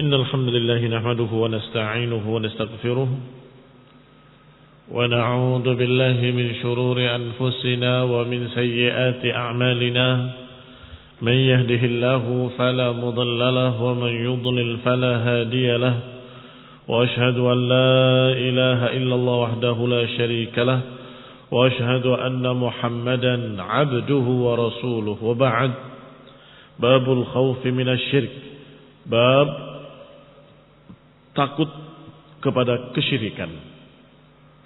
إن الحمد لله نحمده ونستعينه ونستغفره ونعوذ بالله من شرور أنفسنا ومن سيئات أعمالنا من يهده الله فلا مضل له ومن يضلل فلا هادي له وأشهد أن لا إله إلا الله وحده لا شريك له وأشهد أن محمدا عبده ورسوله وبعد باب الخوف من الشرك bab takut kepada kesyirikan,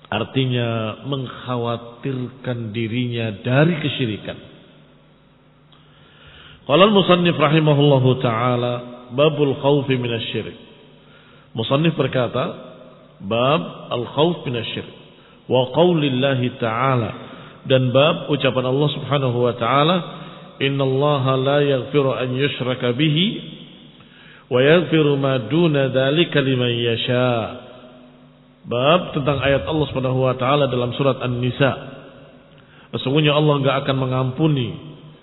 artinya mengkhawatirkan dirinya dari kesyirikan. Qala al-musannif rahimahullahu ta'ala babul khawfi minasyirik. Musannif berkata bab al-khawf minasyirik wa qaulillahi ta'ala, dan bab ucapan Allah subhanahu wa ta'ala, innallaha la yaghfiru an yushraka bihi wa yaghfiru ma duna dzalika liman yasha. Bab tentang ayat Allah Subhanahu wa taala dalam surat An-Nisa. Sesungguhnya Allah enggak akan mengampuni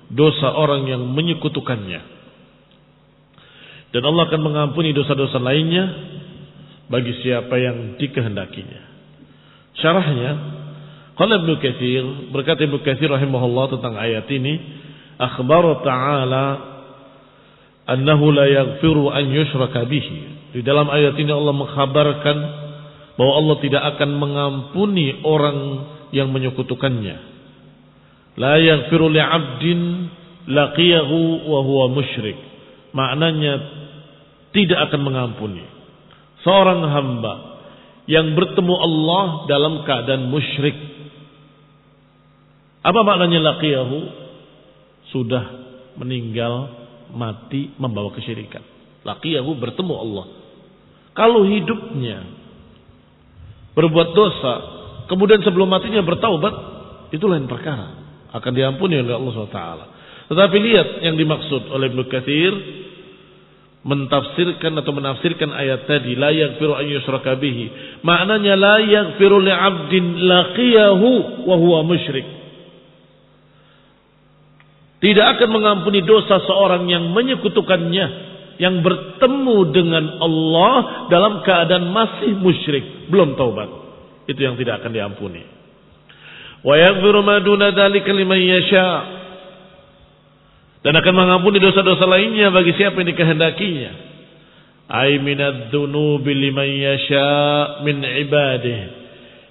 dosa orang yang menyekutukannya, dan Allah akan mengampuni dosa-dosa lainnya bagi siapa yang dikehendakinya. Syarahnya, qala Ibnu Katsir, berkata Ibnu Katsir rahimahullah tentang ayat ini, akhbara ta'ala annahu la yaghfiru an yushraka bihi. Di dalam ayat ini Allah mengkhabarkan bahwa Allah tidak akan mengampuni orang yang menyekutukannya. La yaghfiru li'abdin laqiyahu wa huwa musyrik. Maknanya tidak akan mengampuni seorang hamba yang bertemu Allah dalam keadaan musyrik. Apa maknanya laqiyahu? Sudah meninggal, mati membawa kesyirikan. Laqiyahu, bertemu Allah. Kalau hidupnya berbuat dosa, kemudian sebelum matinya bertaubat, itu lain perkara, akan diampuni oleh Allah SWT. Tetapi lihat yang dimaksud oleh Ibnu Katsir mentafsirkan atau menafsirkan ayat tadi, la yaghfiru an yushraka bihi. Maknanya la yaghfiru li'abdin laqiyahu wa huwa musyrik. Tidak akan mengampuni dosa seorang yang menyekutukannya, yang bertemu dengan Allah dalam keadaan masih musyrik, belum taubat. Itu yang tidak akan diampuni. Wa yaghfiru ma duna dzalika liman yasha. Dan akan mengampuni dosa-dosa lainnya bagi siapa yang dikehendakinya. Ai minadz-dzunubi liman yasha min ibadihi.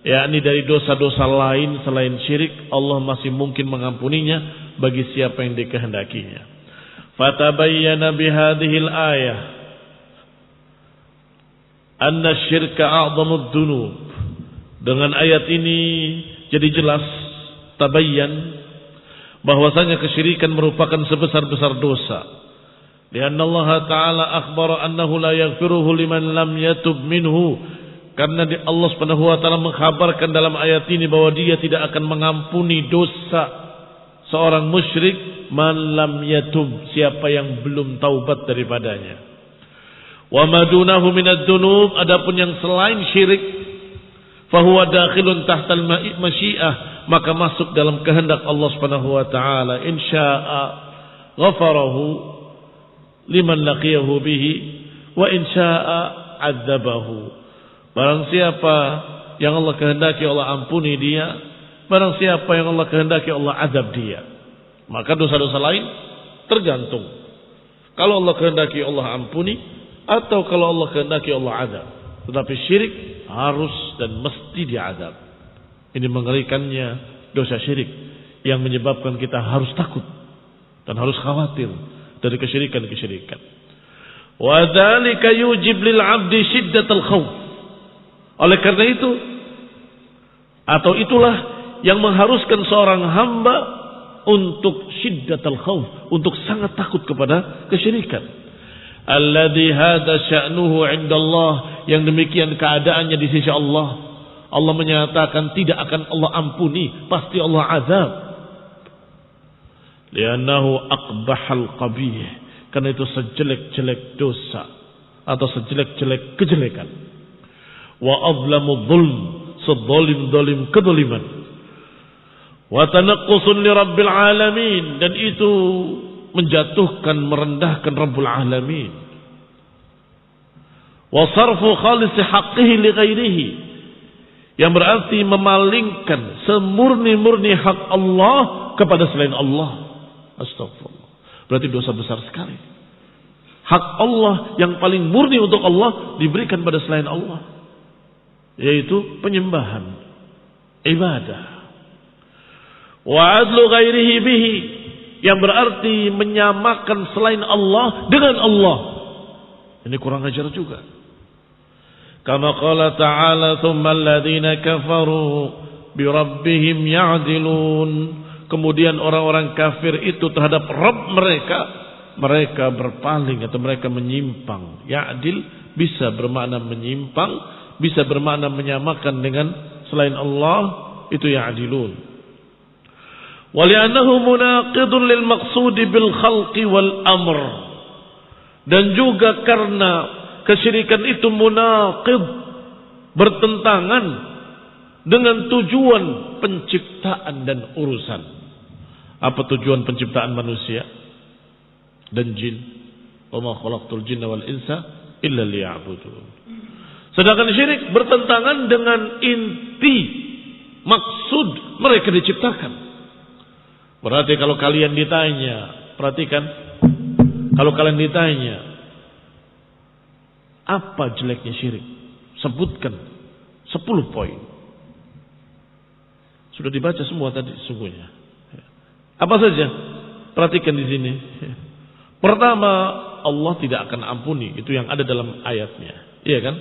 Yakni dari dosa-dosa lain selain syirik, Allah masih mungkin mengampuninya bagi siapa yang dikehendakinya. Fatabayyana bihadhil ayah anna syirka a'dhamud dzunub. Dengan ayat ini jadi jelas, tabayyan, bahwasanya kesyirikan merupakan sebesar-besar dosa. Lianna Allah Ta'ala akhbara annahu la yaghfiruhu liman lam yatub minhu. Karena Allah Subhanahu wa taala mengkhabarkan dalam ayat ini bahwa Dia tidak akan mengampuni dosa seorang musyrik man lam yatub, siapa yang belum taubat daripadanya. Wa madunahu minadz-dzunub, adapun yang selain syirik, fahuwa dakhilun tahtal masyiah, maka masuk dalam kehendak Allah Subhanahu wa taala. Insya'a ghafarahu liman laqiyahu bihi wa insya'a 'adzabahu. Barang siapa yang Allah kehendaki Allah ampuni dia, barang siapa yang Allah kehendaki Allah azab dia. Maka dosa-dosa lain tergantung. Kalau Allah kehendaki Allah ampuni, atau kalau Allah kehendaki Allah azab. Tetapi syirik harus dan mesti diazab. Ini mengerikannya dosa syirik yang menyebabkan kita harus takut dan harus khawatir dari kesyirikan-kesyirikan. Wa dzalika yujib lil 'abdi shiddatal khauf. Oleh karena itu, atau itulah yang mengharuskan seorang hamba untuk syiddatul khauf, untuk sangat takut kepada kesyirikan. Alladzi hadza sya'nuhu 'indallah, yang demikian keadaannya di sisi Allah. Allah menyatakan tidak akan Allah ampuni, pasti Allah azab. Li'annahu aqbahal qabih, karena itu sejelek-jelek dosa atau sejelek-jelek kejelekan. Wa azlamu dzulm, sezalim-zalim kedzaliman. Wa tanaqqusun li rabbil alamin, dan itu menjatuhkan, merendahkan Rabbul Alamin. Wa sarfu khalisi haqqihi li ghairihi, yang berarti memalingkan semurni-murni hak Allah kepada selain Allah. Astagfirullah. Berarti dosa besar sekali. Hak Allah yang paling murni untuk Allah diberikan pada selain Allah, yaitu penyembahan, ibadah. Wa adlu ghairihi bihi, yang berarti menyamakan selain Allah dengan Allah. Ini kurang ajar juga. Kama qala ta'ala thumma alladhina kafaru bi rabbihim ya'dilun. Kemudian orang-orang kafir itu terhadap Rabb mereka berpaling atau mereka menyimpang. Ya'dil bisa bermakna menyimpang, bisa bermakna menyamakan dengan selain Allah, itu ya'dilun. Wa li'annahu munaqidun lil maqsudi bil khalqi wal amr. Dan juga karena kesyirikan itu munaqid, bertentangan dengan tujuan penciptaan dan urusan. Apa tujuan penciptaan manusia dan jin? Wa ma khalaqtul jinna wal insa illa liya'budun. Sedangkan syirik bertentangan dengan inti maksud mereka diciptakan. Berarti kalau kalian ditanya, perhatikan, kalau kalian ditanya apa jeleknya syirik, sebutkan 10 poin. Sudah dibaca semua tadi sungguhnya. Apa saja? Perhatikan di sini. Pertama, Allah tidak akan ampuni, itu yang ada dalam ayatnya. Iya kan?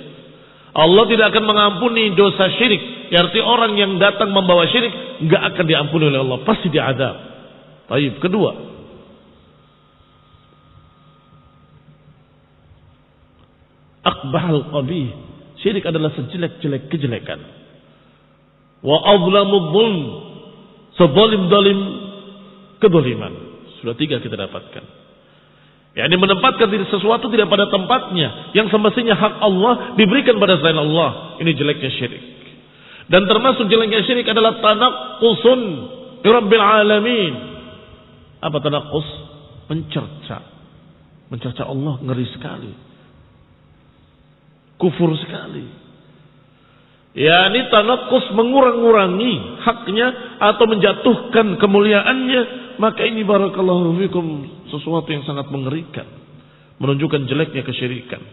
Allah tidak akan mengampuni dosa syirik. Arti orang yang datang membawa syirik enggak akan diampuni oleh Allah, pasti diadab. Baik, kedua, akbahal qabih, syirik adalah sejelek-jelek kejelekan. Wa adlamudz zulm, sezalim-zalim kezaliman. Sudah 3 kita dapatkan. yakni menempatkan sesuatu tidak pada tempatnya, yang semestinya hak Allah diberikan pada selain Allah. Ini jeleknya syirik. Dan termasuk jeleknya syirik adalah tanaqqusun bi rabbil alamin. Apa tanaqqus? Mencerca Allah, ngeri sekali, kufur sekali. yakni tanaqqus, mengurang-urangi haknya atau menjatuhkan kemuliaannya. Maka ini barakallahu fikum sesuatu yang sangat mengerikan, menunjukkan jeleknya kesyirikan.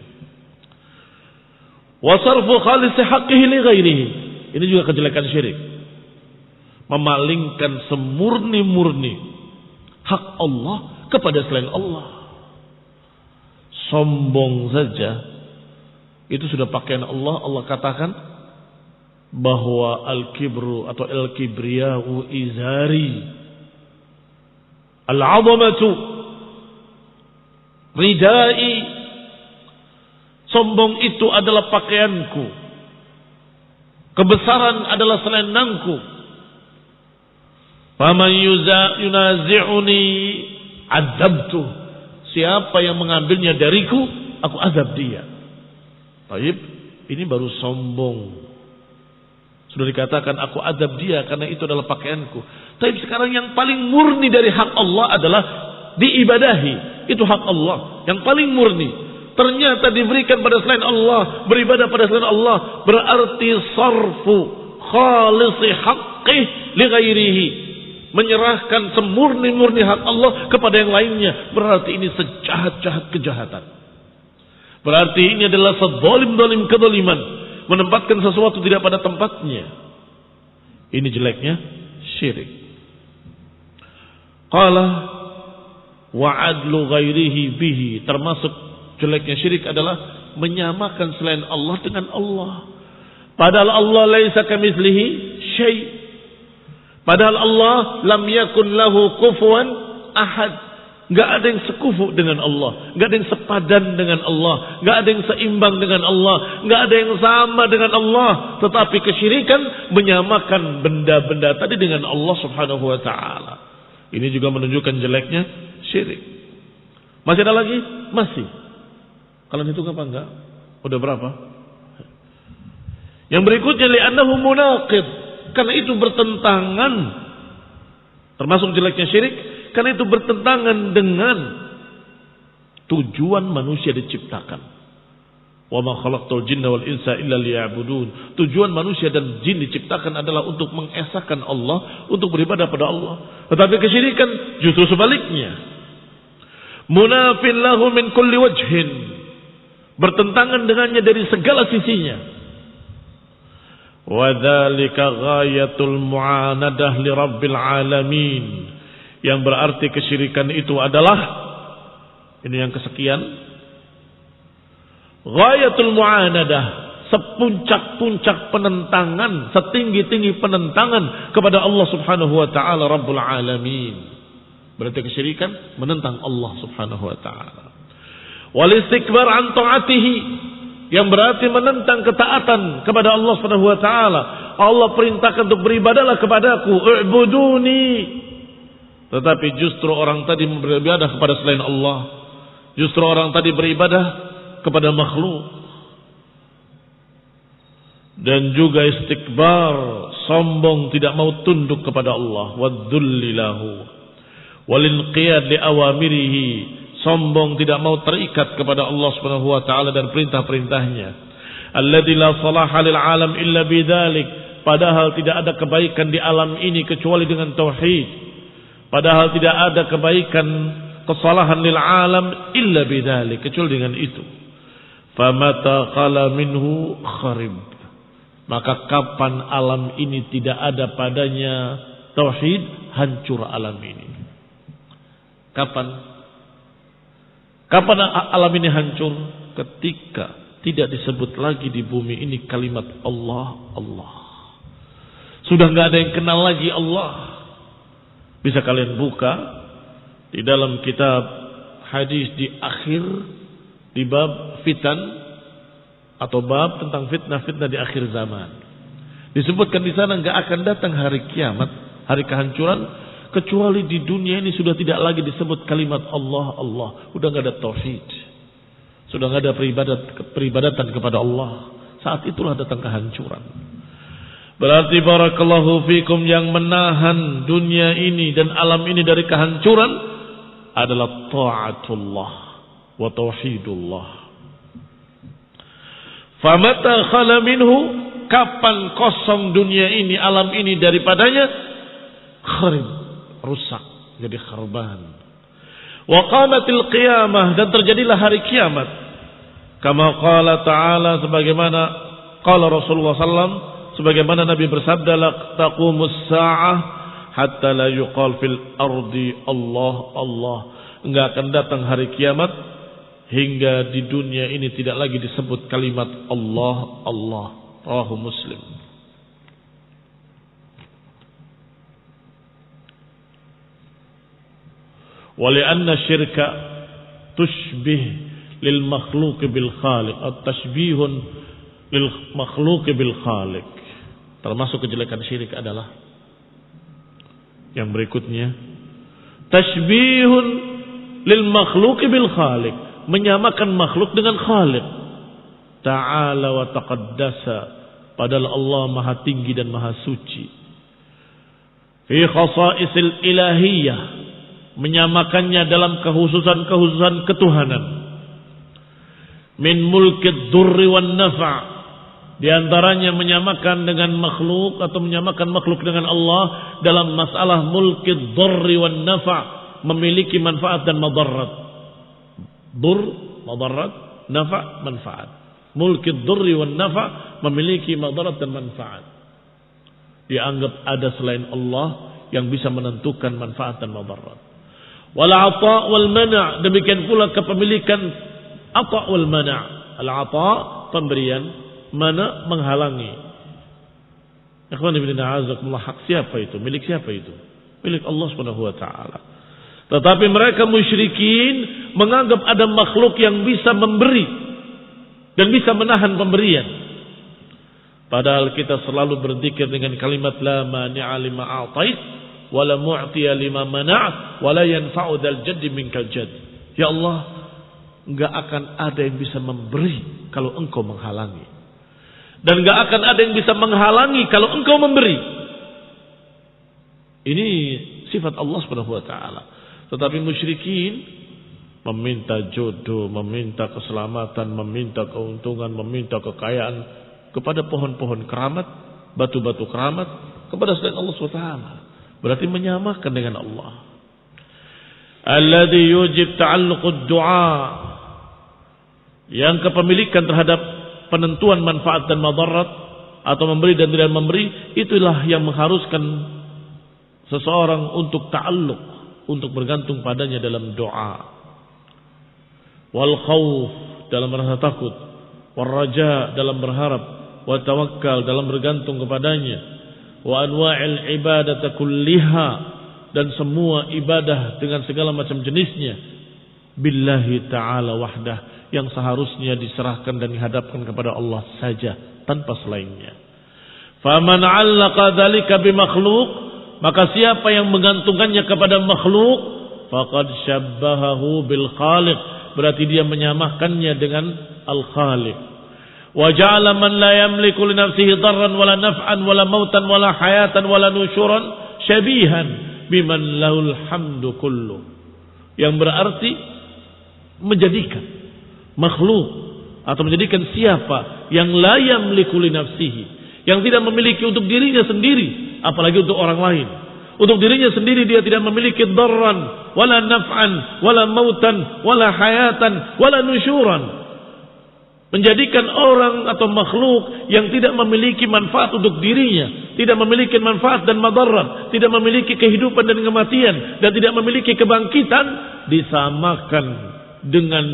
Wa sarfu khalisi haqqihi li ghairihi, ini juga kejelekan syirik. Memalingkan semurni-murni hak Allah kepada selain Allah. Sombong saja itu sudah pakaian Allah. Allah katakan bahwa al-kibru atau al-kibriya'u izari, al-'azamatu ridai, sombong itu adalah pakaianku, kebesaran adalah selendangku. Faman yunazi'uni adzabtu, siapa yang mengambilnya dariku, aku azab dia. Baik, ini baru sombong. Sudah dikatakan aku azab dia karena itu adalah pakaianku. Tapi sekarang yang paling murni dari hak Allah adalah diibadahi. Itu hak Allah yang paling murni. Ternyata diberikan pada selain Allah, beribadah pada selain Allah, berarti sarfu khalisi haqqih li ghairihi, menyerahkan semurni-murni hak Allah kepada yang lainnya. Berarti ini sejahat-jahat kejahatan. Berarti ini adalah sezalim-zalim kezaliman, menempatkan sesuatu tidak pada tempatnya. Ini jeleknya syirik. Qala wa adlu ghairihi bihi, termasuk jeleknya syirik adalah menyamakan selain Allah dengan Allah. Padahal Allah laisa kamitslihi syai'. Padahal Allah lam yakun lahu kufuwan ahad. Enggak ada yang sekufu dengan Allah, enggak ada yang sepadan dengan Allah, enggak ada yang seimbang dengan Allah, enggak ada yang sama dengan Allah. Tetapi kesyirikan menyamakan benda-benda tadi dengan Allah Subhanahu wa taala. Ini juga menunjukkan jeleknya syirik. Masih ada lagi? Masih. Kalian hitung apa enggak? Udah berapa? Yang berikutnya li'annahu munaqid, karena itu bertentangan, termasuk jeleknya syirik, karena itu bertentangan dengan tujuan manusia diciptakan. Wa ma khalaqtul jinna wal insa illa liya'budun. Tujuan manusia dan jin diciptakan adalah untuk mengesahkan Allah, untuk beribadah pada Allah. Tetapi kesyirikan justru sebaliknya. Munafin lahu min kulli wajhin. Bertentangan dengannya dari segala sisinya. Wa dzalika ghayatul mu'anadah li rabbil alamin. Yang berarti kesyirikan itu adalah, ini yang kesekian, ghayatul mu'anadah, sepuncak-puncak penentangan, setinggi-tinggi penentangan kepada Allah Subhanahu wa taala Rabbul alamin. Berarti kesyirikan menentang Allah Subhanahu wa taala. Wal istikbar an ta'atihi, yang berarti menentang ketaatan kepada Allah Subhanahu wa taala. Allah perintahkan untuk beribadahlah kepadaku, i'buduni. Tetapi justru orang tadi beribadah kepada selain Allah. Justru orang tadi beribadah kepada makhluk. Dan juga istikbar, sombong, tidak mau tunduk kepada Allah. Wadzullilahu walinqiyad li awamirihi, sombong, tidak mau terikat kepada Allah Subhanahu wa taala dan perintah-perintahnya. Alladzi la salaha lil alam illa bidzalik, padahal tidak ada kebaikan di alam ini kecuali dengan tauhid. Padahal tidak ada kebaikan, kesalahan lil alam illa bidzalik, kecuali dengan itu. Famata khala minhu kharib, maka kapan alam ini tidak ada padanya tauhid, hancur alam ini. Kapan alam ini hancur? Ketika tidak disebut lagi di bumi ini kalimat Allah, Allah. Sudah nggak ada yang kenal lagi Allah. Bisa kalian buka di dalam kitab hadis di akhir, di bab fitan atau bab tentang fitnah-fitnah di akhir zaman. Disebutkan di sana nggak akan datang hari kiamat, hari kehancuran, kecuali di dunia ini sudah tidak lagi disebut kalimat Allah, Allah. Sudah nggak ada tauhid, sudah nggak ada peribadatan kepada Allah. Saat itulah datang kehancuran. Berarti barakallahu fikum, yang menahan dunia ini dan alam ini dari kehancuran adalah ta'atullah wa tauhidullah. Famata khala minhu, kapan kosong dunia ini, alam ini daripadanya, kharib, rusak, jadi kharban. Wa qamatil qiyamah, dan terjadilah hari kiamat. Kama qala ta'ala, sebagaimana qala Rasulullah sallam, sebagaimana Nabi bersabda, la taqumus sa'ah hatta la yuqal fil ardi Allah, Allah. Enggak akan datang hari kiamat hingga di dunia ini tidak lagi disebut kalimat Allah, Allah. Rawahu Muslim. Walianna syirka tushbih lil makhluq bil khaliq, atau tashbihun lil makhluq bil khaliq. Termasuk kejelekan syirik adalah yang berikutnya, tashbihun lil makhluq bil khaliq, menyamakan makhluk dengan khaliq. Ta'ala wa taqaddasa, padahal Allah maha tinggi dan maha suci. Fi khasa'isil ilahiyah, menyamakannya dalam kekhususan ketuhanan. Min mulkid durri wan nafa', di antaranya menyamakan dengan makhluk atau menyamakan makhluk dengan Allah dalam masalah mulkid durri wan nafa', memiliki manfaat dan madarat. Dur, madarat, nafa', manfaat. Mulkid durri wan nafa', memiliki madarat dan manfaat. Dianggap ada selain Allah yang bisa menentukan manfaat dan madarat. Wal ata' wal mana', demikian pula kepemilikan ata' wal mana'. Al ata' pemberian, mana menghalangi. Ikhwan fillah, a'azakumullah, hak siapa itu? Milik siapa itu? Milik Allah Subhanahu wa taala. Tetapi mereka musyrikin menganggap ada makhluk yang bisa memberi dan bisa menahan pemberian. Padahal kita selalu berzikir dengan kalimat la mani'a lima a'tait wa la mu'tiya lima mana', wa la yanfa'u dzal jaddi minkal jadd. Ya Allah, enggak akan ada yang bisa memberi kalau engkau menghalangi, dan enggak akan ada yang bisa menghalangi kalau engkau memberi. Ini sifat Allah Subhanahu wa taala. Tetapi musyrikin meminta jodoh, meminta keselamatan, meminta keuntungan, meminta kekayaan kepada pohon-pohon keramat, batu-batu keramat, kepada selain Allah SWT. Berarti menyamakan dengan Allah. Alladhi yujib ta'alluqud du'a, yang kepemilikan terhadap penentuan manfaat dan madarat, atau memberi dan tidak memberi, itulah yang mengharuskan seseorang untuk ta'alluq, untuk bergantung padanya dalam doa. Wal khawf, dalam rasa takut. Wal raja, dalam berharap. Wa tawakkal, dalam bergantung kepadanya. Wa anwa'il ibadata kulliha, dan semua ibadah dengan segala macam jenisnya. Billahi ta'ala wahdah, yang seharusnya diserahkan dan dihadapkan kepada Allah saja, tanpa selainnya. Faman 'allaqa dzalika bimakhluq, maka siapa yang menggantungkannya kepada makhluk, faqad syabbahahu bil khaliq, berarti dia menyamakannya dengan al-khaliq. Wa ja'ala man la yamliku li nafsihi darran wala naf'an wala mautan wala hayatan wala nushuran syabihan biman lahul hamdu kullu, yang berarti menjadikan makhluk atau menjadikan siapa yang la yamliku li nafsihi, yang tidak memiliki untuk dirinya sendiri, apalagi untuk orang lain. Untuk dirinya sendiri dia tidak memiliki darran, wala naf'an, wala mautan, wala hayatan, wala nushuran. Menjadikan orang atau makhluk yang tidak memiliki manfaat untuk dirinya, tidak memiliki manfaat dan madarat, tidak memiliki kehidupan dan kematian, dan tidak memiliki kebangkitan, disamakan dengan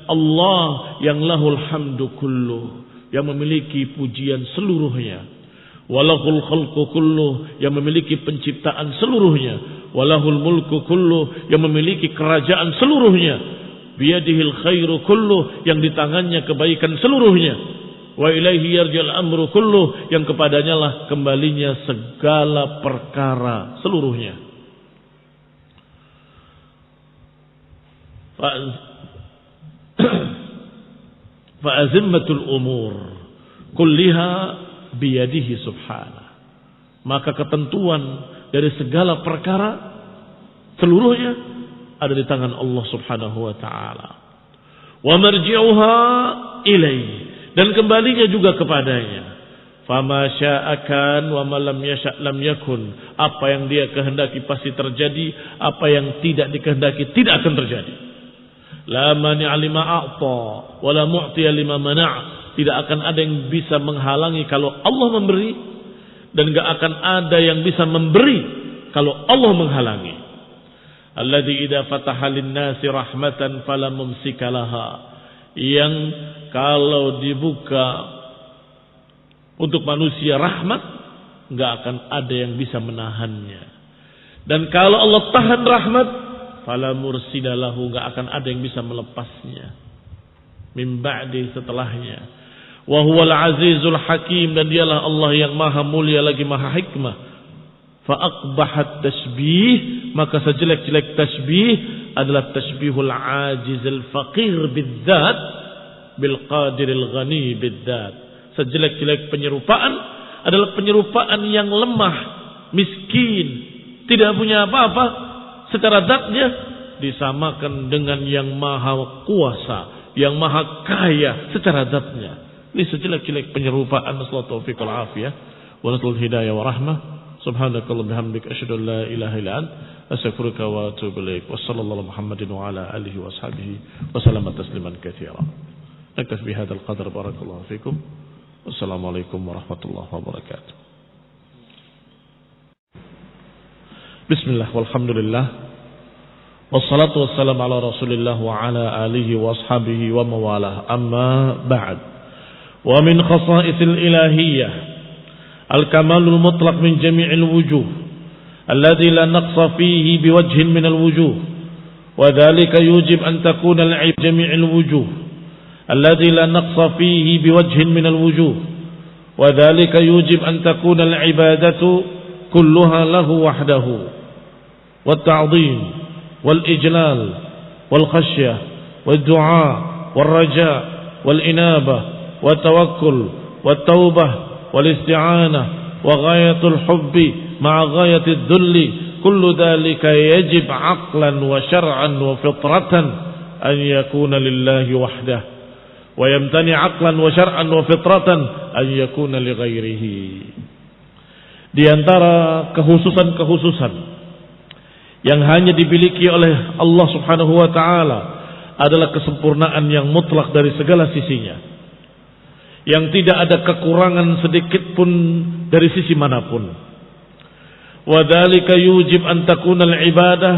Allah yang lahul hamdu kullu, yang memiliki pujian seluruhnya. Walahul khalqu kullu, yang memiliki penciptaan seluruhnya. Walahul mulku kullu, yang memiliki kerajaan seluruhnya. Biyadihil khairu kullu, yang di tangannya kebaikan seluruhnya. Wa ilaihi yarja'ul amru kullu, yang kepadanya lah kembalinya segala perkara seluruhnya. Fa'azimmatul umur kulliha biyadihi subhanahu, maka ketentuan dari segala perkara seluruhnya ada di tangan Allah Subhanahu wa taala. Wa marji'uha ilaihi, dan kembalinya juga kepadanya. Fama sya'akan wa ma lam yasha' lam yakun, apa yang dia kehendaki pasti terjadi, apa yang tidak dikehendaki tidak akan terjadi. La mani'a lima a'ta wa la mu'tiya lima mana', tidak akan ada yang bisa menghalangi kalau Allah memberi, dan gak akan ada yang bisa memberi kalau Allah menghalangi. Alladzi idza fataha lin-nasi rahmatan fala mumsika laha, yang kalau dibuka untuk manusia rahmat, gak akan ada yang bisa menahannya. Dan kalau Allah tahan rahmat, fala mursila lahu, gak akan ada yang bisa melepasnya min ba'di, setelahnya. Wa huwal azizul hakim, dan dialah Allah yang maha mulia lagi maha hikmah. Fa aqbahat tasbih, maka sejelek-jelek tasbih adalah tasbihul ajizil faqir bidzat bil qadiril ghani bidzat. Sejelek-jelek penyerupaan adalah penyerupaan yang lemah, miskin, tidak punya apa-apa secara zatnya, disamakan dengan yang maha kuasa, yang maha kaya secara zatnya. Ini sejelek-jelek penyerupaan. Nasallahu taufiq wal afiyah wa nasalul hidayah wa rahmah. Subhanakallah bihamdika asyhadu an la ilaha illa anta astaghfiruka wa atubu ilaik. Wassallallahu Muhammadin wa ala alihi wa sahbihi wa sallama tasliman katsira. Naktafi bihadzal qadar, barakallahu fikum. Wassalamualaikum warahmatullahi wabarakatuh. Bismillah walhamdulillah. Wassalatu wassalamu ala Rasulillah wa ala alihi wa ashabihi wa mawalah. Amma ba'd. ومن خصائص الإلهية الكمال المطلق من جميع الوجوه الذي لا نقص فيه بوجه من الوجوه، وذلك يوجب أن تكون العبادة جميع الوجوه الذي لا نقص فيه بوجه من الوجوه، وذلك يوجب أن تكون العبادة كلها له وحده، والتعظيم والإجلال والخشية والدعاء والرجاء والإنابة والتوكل والتوبة والاستعانة وغاية الحب مع غاية الذل، كل ذلك يجب عقلا وشرعا وفطرة an yakuna lillahi wahdah wa yamtani aqlan wa syar'an wa fitratan an yakuna li ghairihi. Di antara kehususan-kehususan yang hanya dimiliki oleh Allah Subhanahu wa taala adalah kesempurnaan yang mutlak dari segala sisinya, yang tidak ada kekurangan sedikit pun dari sisi manapun. Wa dzalika yujib an takuna al-ibadah,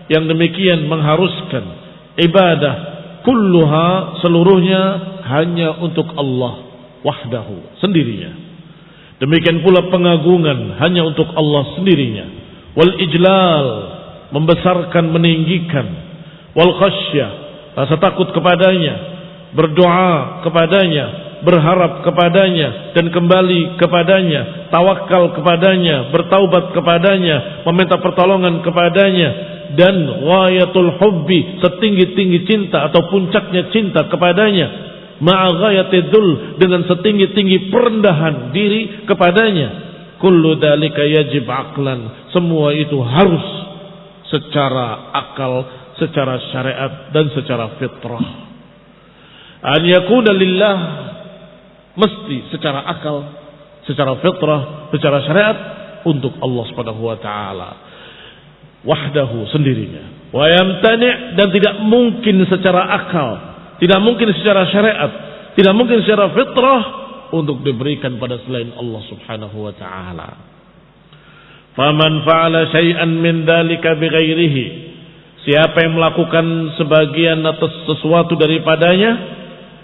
yang demikian mengharuskan ibadah kulluha, seluruhnya hanya untuk Allah wahdahu, sendirinya. Demikian pula pengagungan hanya untuk Allah sendirinya. Wal ijlal, membesarkan, meninggikan. Wal khasyah, rasa takut kepadanya, berdoa kepadanya, berharap kepadanya dan kembali kepadanya, tawakal kepadanya, bertaubat kepadanya, meminta pertolongan kepadanya, dan ghayatul hubbi, setinggi-tinggi cinta atau puncaknya cinta kepadanya, ma'a ghayati dzul, dengan setinggi-tinggi perendahan diri kepadanya. Kullu dzalika yajib aqlan, semua itu harus secara akal, secara syariat dan secara fitrah. An yakuna lillah, mesti secara akal, secara fitrah, secara syariat untuk Allah Subhanahu wa taala wahdahu, sendirinya. Wa yamtani', dan tidak mungkin secara akal, tidak mungkin secara syariat, tidak mungkin secara fitrah untuk diberikan pada selain Allah Subhanahu wa taala. Faman fa'ala syai'an min dzalika bighairihi, siapa yang melakukan sebagian atau sesuatu daripadanya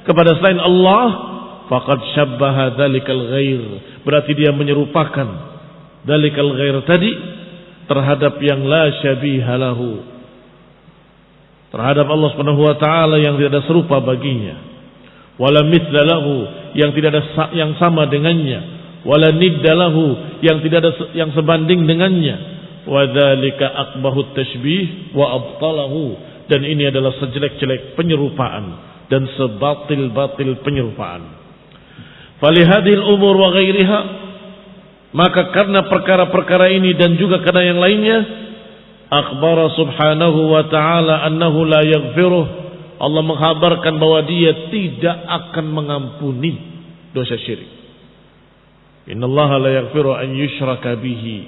kepada selain Allah, faqad syabbaha dzalikal ghair, berarti dia menyerupakan dzalikal ghair tadi terhadap yang la syabiha lahu, terhadap Allah Subhanahu wa taala yang tidak ada serupa baginya, wala mithla lahu, yang tidak ada yang sama dengannya, wala nidda lahu, yang tidak ada yang sebanding dengannya, wa dzalika aqbahu tashbih wa abtalahu, dan ini adalah sejelek-jelek penyerupaan dan sebatil-batil penyerupaan. Falihadhil umur wa ghairiha, maka karena perkara-perkara ini dan juga karena yang lainnya, akhbara subhanahu wa ta'ala annahu la yaghfiruh, Allah menghabarkan bahwa dia tidak akan mengampuni dosa syirik. Innallaha la yaghfiru an yushraka bihi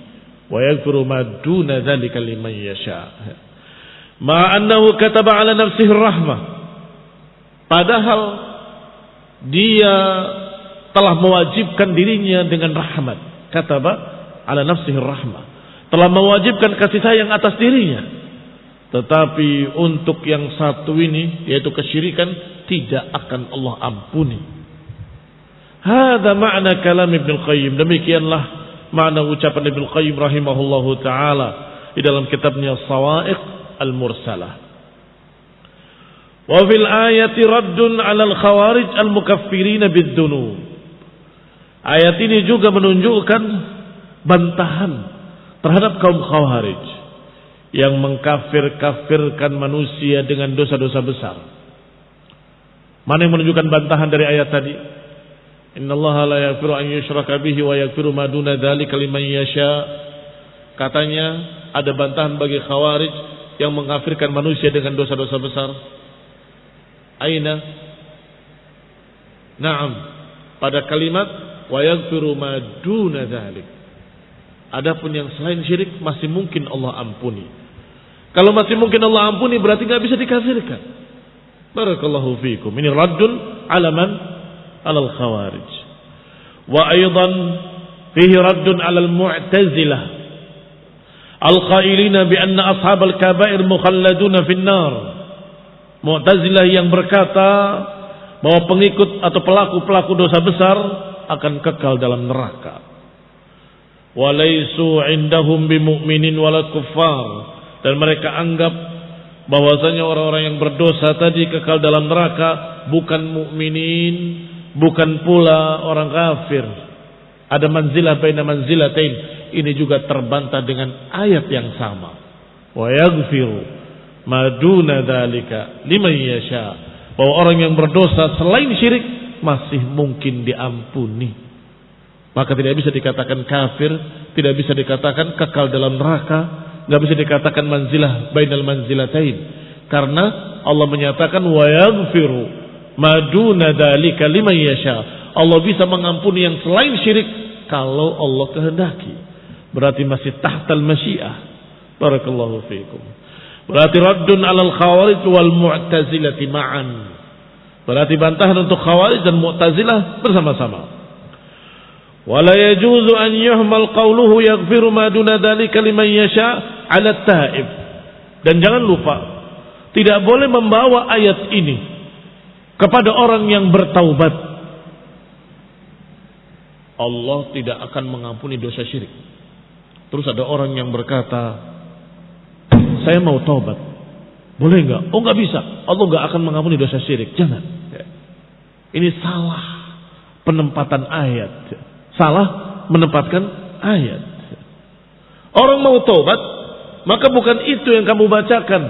wa yaghfiru ma duna dzalika liman yasha. Ma annahu kataba ala nafsihi rahmah, padahal dia telah mewajibkan dirinya dengan rahmat. Kataba ala nafsihi rahmah, telah mewajibkan kasih sayang atas dirinya. Tetapi untuk yang satu ini, yaitu kesyirikan, tidak akan Allah ampuni. Hada makna kalam Ibnu Qayyim, demikianlah makna ucapan Ibnu Qayyim rahimahullahu taala di dalam kitabnya Shawa'iq al-Mursalah. Wa fil ayati raddun 'ala al-khawarij al-mukaffirin bid-dunub. Ayat ini juga menunjukkan bantahan terhadap kaum Khawarij yang mengkafir-kafirkan manusia dengan dosa-dosa besar. Mana yang menunjukkan bantahan dari ayat tadi? Innallaha la yaghfiru an yushraka bihi wa yaghfiru ma duna dzalika liman yasha. Katanya ada bantahan bagi Khawarij yang mengkafirkan manusia dengan dosa-dosa besar. Aina? Naam, pada kalimat wa yaghfiru ma duna dzalik. Adapun yang selain syirik masih mungkin Allah ampuni. Kalau masih mungkin Allah ampuni, berarti enggak bisa dikafirkan. Barakallahu fiikum. Ini raddun 'ala man? 'Ala al-khawarij. Wa aidan fihi raddun 'ala al-mu'tazilah al-qailina bi anna ashabal kaba'ir mukhalladuna fin nar. Mu'tazilah yang berkata bahwa pengikut atau pelaku-pelaku dosa besar akan kekal dalam neraka. Walaisu indahum bimu'minin wala kuffar, dan mereka anggap bahwasanya orang-orang yang berdosa tadi kekal dalam neraka bukan mukminin, bukan pula orang kafir. Ada manzilah baina manzilatain. Ini juga terbantah dengan ayat yang sama. Wa yaghfiru ma duna dzalika liman yasha, bahwa orang yang berdosa selain syirik masih mungkin diampuni. Maka tidak bisa dikatakan kafir, tidak bisa dikatakan kekal dalam neraka, tidak bisa dikatakan manzilah bainal manzilatain. Karena Allah menyatakan wa yaghfiru ma duna dzalika liman yasha. Allah bisa mengampuni yang selain syirik kalau Allah kehendaki. Berarti masih tahtal masyiah. Barakallahu fiikum. Berarti raddun 'alal khawarij wal mu'tazilati ma'an. Berarti bantahan untuk khawarij dan mu'tazilah bersama-sama. Wala yajuzu an yuhmal qawluhu yaghfiru ma duna dzalika liman yasha 'ala at-ta'ib. Dan jangan lupa, tidak boleh membawa ayat ini kepada orang yang bertaubat. Allah tidak akan mengampuni dosa syirik. Terus ada orang yang berkata, saya mau taubat. Boleh enggak? Oh enggak bisa. Allah enggak akan mengampuni dosa syirik. Jangan. Ini salah penempatan ayat. Salah menempatkan ayat. Orang mau taubat, maka bukan itu yang kamu bacakan.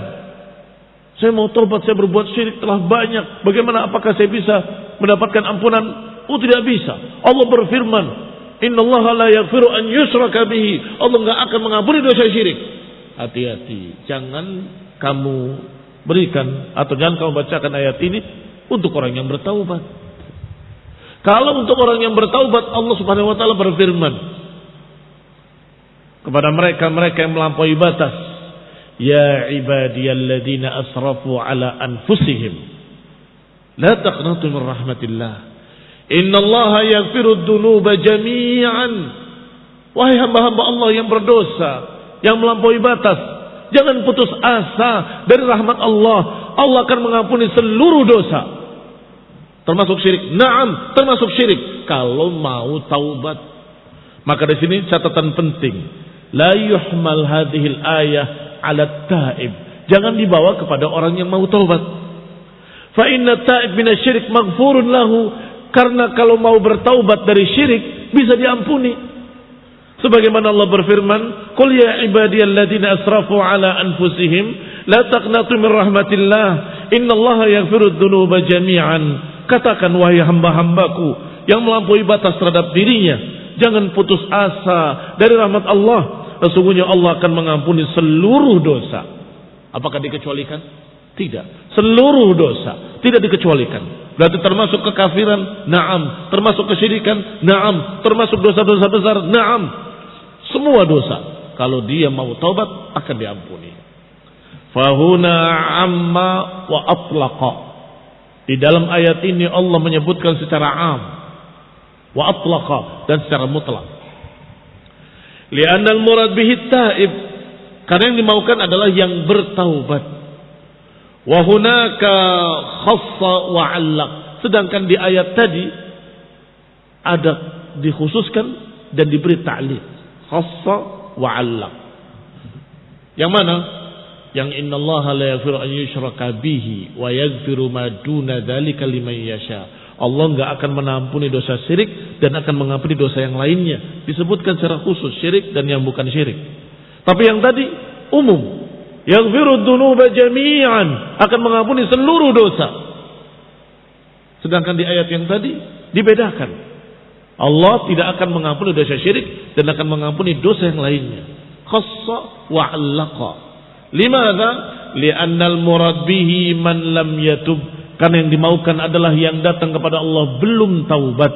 Saya mau taubat, saya berbuat syirik telah banyak. Bagaimana, apakah saya bisa mendapatkan ampunan? Oh tidak bisa. Allah berfirman, innallaha la yaghfiru an yushraka bihi. Allah enggak akan mengampuni dosa syirik. Hati-hati, jangan kamu berikan atau jangan kamu bacakan ayat ini untuk orang yang bertaubat. Kalau untuk orang yang bertaubat, Allah Subhanahu wa taala berfirman kepada mereka yang melampaui batas, ya ibadiyalladzina asrafu ala anfusihim la taqnatu min rahmatillah innallaha yaghfirud dzunuba jami'an. Wahai hamba-hamba Allah yang berdosa, yang melampaui batas, jangan putus asa dari rahmat Allah. Allah akan mengampuni seluruh dosa, termasuk syirik. Naam, termasuk syirik kalau mau taubat. Maka di sini catatan penting, la yuhmal hadhil ayah 'ala taib. Jangan dibawa kepada orang yang mau taubat. Fa inna taib minasyirik maghfurun lahu. Karena kalau mau bertaubat dari syirik bisa diampuni. Sebagaimana Allah berfirman, qul ya ibadiyalladzina asrafu 'ala anfusihim la taqnatu min rahmatillah innallaha yaghfirudz dzunuba jami'an. Katakan wahai hamba-hambaku yang melampaui batas terhadap dirinya, jangan putus asa dari rahmat Allah. Sesungguhnya Allah akan mengampuni seluruh dosa. Apakah dikecualikan? Tidak. Seluruh dosa tidak dikecualikan. Berarti termasuk kekafiran? Naam. Termasuk kesyirikan? Naam. Termasuk dosa-dosa besar? Naam. Semua dosa kalau dia mau taubat akan diampuni. Fahuna amma wa atlaqa. Di dalam ayat ini Allah menyebutkan secara am wa atlaqa dan secara mutlak. Li'anna al-murad bihi taib, karena yang dimaukan adalah yang bertaubat. Wa hunaka khassa wa 'allaq. Sedangkan di ayat tadi ada dikhususkan dan diberi ta'liq. Khassa wa 'allaq. Yang mana? Yang innallaha la yaghfiru an yushraka bihi wa yaghfiru ma duna dzalika liman yasha. Allah enggak akan mengampuni dosa syirik dan akan mengampuni dosa yang lainnya. Disebutkan secara khusus syirik dan yang bukan syirik. Tapi yang tadi umum. Yaghfiru dzunuba jami'an, akan mengampuni seluruh dosa. Sedangkan di ayat yang tadi dibedakan. Allah tidak akan mengampuni dosa syirik dan akan mengampuni dosa yang lainnya. Khassa wa 'allaqa. Limadza? Li'annal murad bihi man lam yatub. Karena yang dimaukan adalah yang datang kepada Allah belum taubat.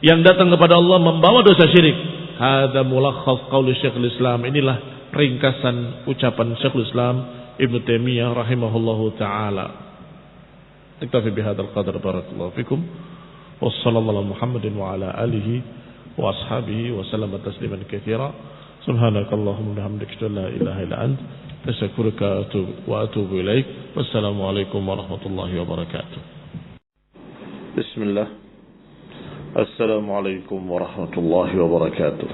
Yang datang kepada Allah membawa dosa syirik. Hadza mulakhas qaul Syekhul Islam. Inilah ringkasan ucapan Syekhul Islam Ibnu Taimiyah rahimahullahu taala. Iktafi bihadzal qadar, barakallahu fikum. Wassallallahu Muhammadin wa ala alihi wa ashabihi wa sallama tasliman katsira. Subhanakallahumma wa bihamdika la ilaha illa ant astaghfiruka wa atubu ilaik. Wassalamu alaikum warahmatullahi wabarakatuh. Bismillah. Assalamu alaikum warahmatullahi wabarakatuh.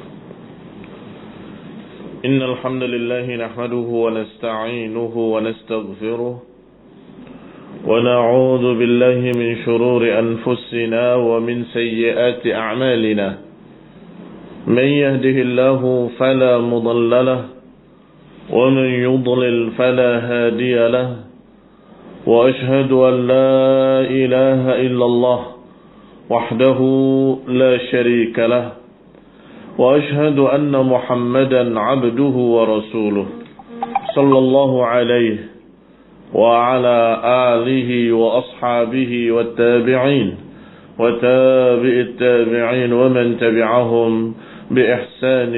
Innal hamdalillah nahmaduhu wa nasta'inuhu wa nastaghfiruh wa na'udzu billahi min shururi anfusina wa min sayyiati a'malina. Man yahdihillahu fala mudilla lahu wa man yudlil fala hadiya lahu. Wa ashhadu an la ilaha illallah wahdahu la sharika lahu. وأشهد أن محمدا عبده ورسوله صلى الله عليه وعلى آله وأصحابه والتابعين وتابع التابعين ومن تبعهم بإحسان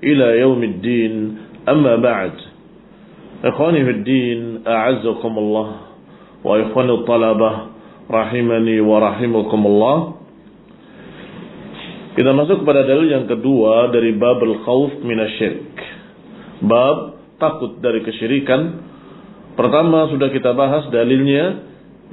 إلى يوم الدين أما بعد إخواني في الدين أعزكم الله وإخواني الطلبة rahimani wa rahimakumullah. Kita masuk pada dalil yang kedua dari bab al-khawf minasyirik. Bab takut dari kesyirikan. Pertama sudah kita bahas dalilnya,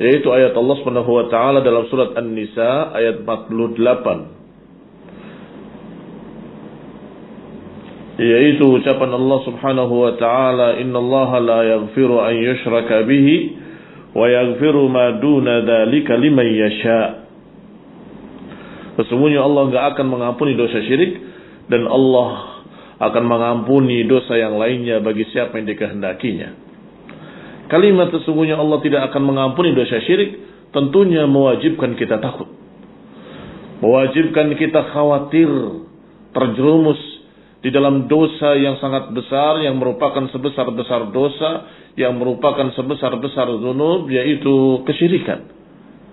yaitu ayat Allah Subhanahu wa taala dalam surat An-Nisa ayat 48. Yaitu ucapan Allah Subhanahu wa taala, "Innallaha la yaghfiru an yushraka bihi wa yaghfiru ma duna dzalika liman yasha." Sesungguhnya Allah enggak akan mengampuni dosa syirik dan Allah akan mengampuni dosa yang lainnya bagi siapa yang dikehendakinya. Kalimat sesungguhnya Allah tidak akan mengampuni dosa syirik tentunya mewajibkan kita takut. Mewajibkan kita khawatir terjerumus di dalam dosa yang sangat besar, yang merupakan sebesar-besar dosa, yang merupakan sebesar-besar dzunub, yaitu kesyirikan.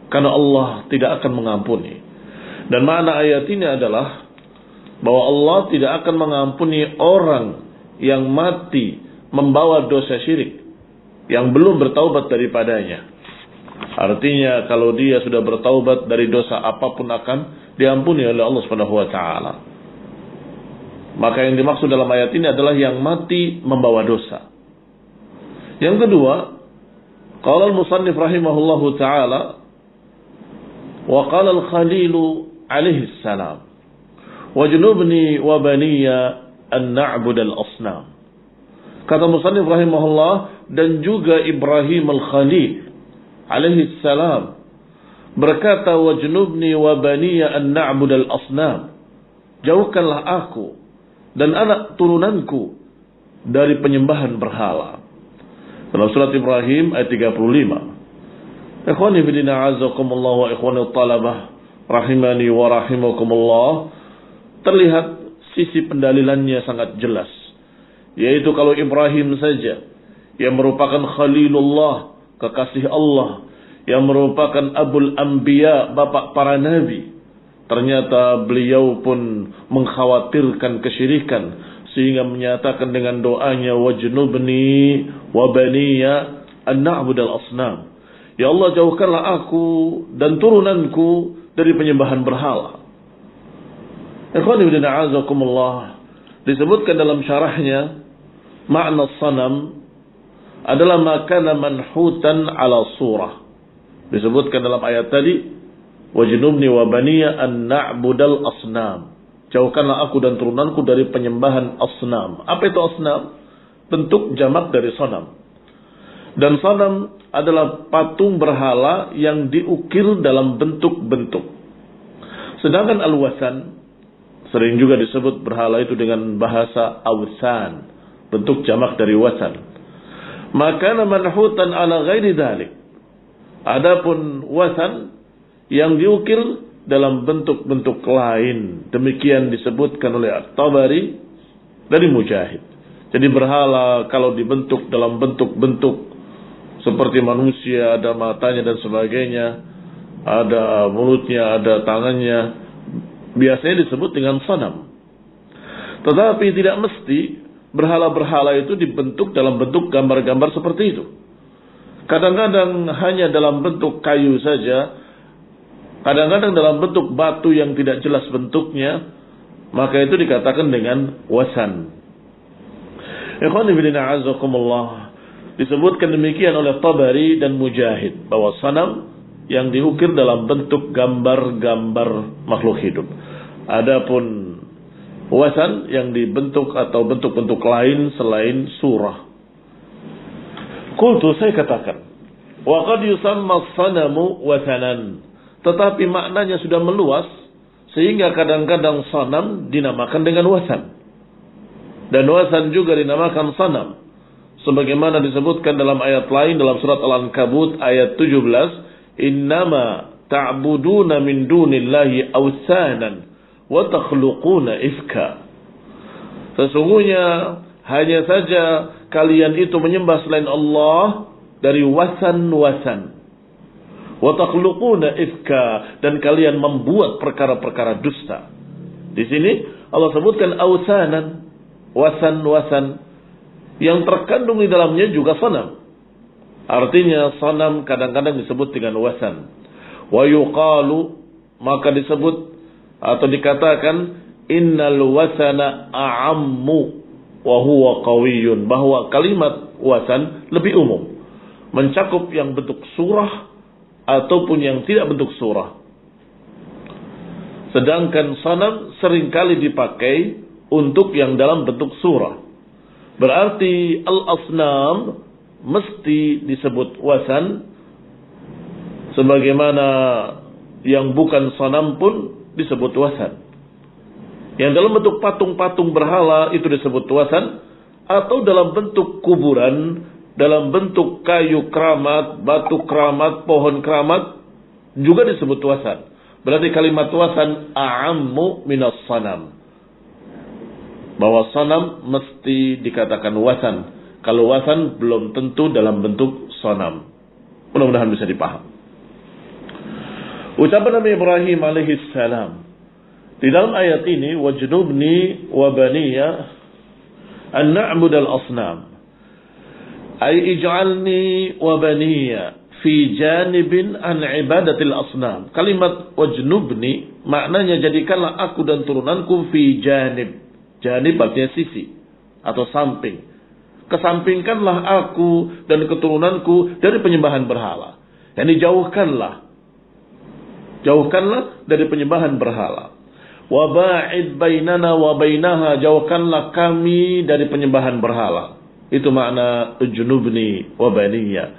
Karena Allah tidak akan mengampuni. Dan makna ayat ini adalah bahwa Allah tidak akan mengampuni orang yang mati membawa dosa syirik, yang belum bertaubat daripadanya. Artinya kalau dia sudah bertaubat dari dosa apapun akan diampuni oleh Allah Subhanahu wa taala. Maka yang dimaksud dalam ayat ini adalah yang mati membawa dosa. Yang kedua, qala al-musannif rahimahullahu taala, wa qala al-khalil alaihi salam, wajnubni wa baniya an na'bud al-asnam. Kata musannif rahimahullah, dan juga Ibrahim al-Khalil alaihi salam berkata, wajnubni wa baniya an na'bud al-asnam, jauhkanlah aku dan anak turunanku dari penyembahan berhala. Dalam surat Ibrahim ayat 35. Ikhwani fillah azakumullah wa ikhwani talabah rahimani wa rahimakumullah, terlihat sisi pendalilannya sangat jelas, yaitu kalau Ibrahim saja yang merupakan Khalilullah, kekasih Allah, yang merupakan Abul Anbiya, bapak para nabi, ternyata beliau pun mengkhawatirkan kesyirikan sehingga menyatakan dengan doanya, wajnubni wa baniya an na'budal asnam, ya Allah jauhkanlah aku dan turunanku dari penyembahan berhala. Ikhwani wa a'azakumullah, disebutkan dalam syarahnya, makna sanam adalah makana manhutan ala surah. Disebutkan dalam ayat tadi, wajnubni wa baniya an na'budal asnam, jauhkanlah aku dan turunanku dari penyembahan asnam. Apa itu asnam? Bentuk jamak dari sanam. Dan sanam adalah patung berhala yang diukir dalam bentuk-bentuk. Sedangkan al-wasan sering juga disebut berhala itu dengan bahasa awsan, bentuk jamak dari wasan. Maka manhutan ala ghairi dzalik. Adapun wasan yang diukir dalam bentuk-bentuk lain, demikian disebutkan oleh At-Tabari dari Mujahid. Jadi berhala kalau dibentuk dalam bentuk-bentuk seperti manusia, ada matanya dan sebagainya, ada mulutnya, ada tangannya, biasanya disebut dengan sanam. Tetapi tidak mesti berhala-berhala itu dibentuk dalam bentuk gambar-gambar seperti itu. Kadang-kadang hanya dalam bentuk kayu saja, kadang-kadang dalam bentuk batu yang tidak jelas bentuknya, maka itu dikatakan dengan wasan. Ikhwani fillah azakumullah, disebutkan demikian oleh Tabari dan Mujahid, bahwa sanam yang diukir dalam bentuk gambar-gambar makhluk hidup. Adapun wasan yang dibentuk atau bentuk-bentuk lain selain surah. Qultu, saya katakan, wa qad yusamma as-sanamu wasanan, tetapi maknanya sudah meluas sehingga kadang-kadang sanam dinamakan dengan wasan, dan wasan juga dinamakan sanam, sebagaimana disebutkan dalam ayat lain dalam surat Al-Ankabut ayat 17, innama ta'buduna min dunillahi awsanan wa takhluquna ifka. Sesungguhnya hanya saja kalian itu menyembah selain Allah dari wasan-wasan. Wa takhluquna ifka, dan kalian membuat perkara-perkara dusta. Di sini Allah sebutkan ausanan, wasan-wasan yang terkandung di dalamnya juga sanam. Artinya sanam kadang-kadang disebut dengan wasan. Wa yuqalu, maka disebut atau dikatakan innal wasana a'ammu wa huwa qawiyyun, bahwa kalimat wasan lebih umum, mencakup yang bentuk surah ataupun yang tidak bentuk surah. Sedangkan sanam seringkali dipakai untuk yang dalam bentuk surah. Berarti al-asnam mesti disebut wasan, sebagaimana yang bukan sanam pun disebut wasan. Yang dalam bentuk patung-patung berhala itu disebut wasan, atau dalam bentuk kuburan, dalam bentuk kayu keramat, batu keramat, pohon keramat juga disebut wasan. Berarti kalimat wasan a'ammu minas sanam, bahwa sanam mesti dikatakan wasan. Kalau wasan belum tentu dalam bentuk sanam. Mudah-mudahan bisa dipaham. Ucapan Nabi Ibrahim alaihi salam di dalam ayat ini, wajnubni wa baniya an na'budal asnam, ay ij'alni wa baniya fi janibin an ibadatil asnam. Kalimat wajnubni maknanya jadikanlah aku dan turunanku fi janib. Janib artinya sisi atau samping. Kesampingkanlah aku dan keturunanku dari penyembahan berhala. Yani jauhkanlah dari penyembahan berhala. Wa ba'id bainana wa bainaha, jauhkanlah kami dari penyembahan berhala. Itu makna ujnubni wa baniya.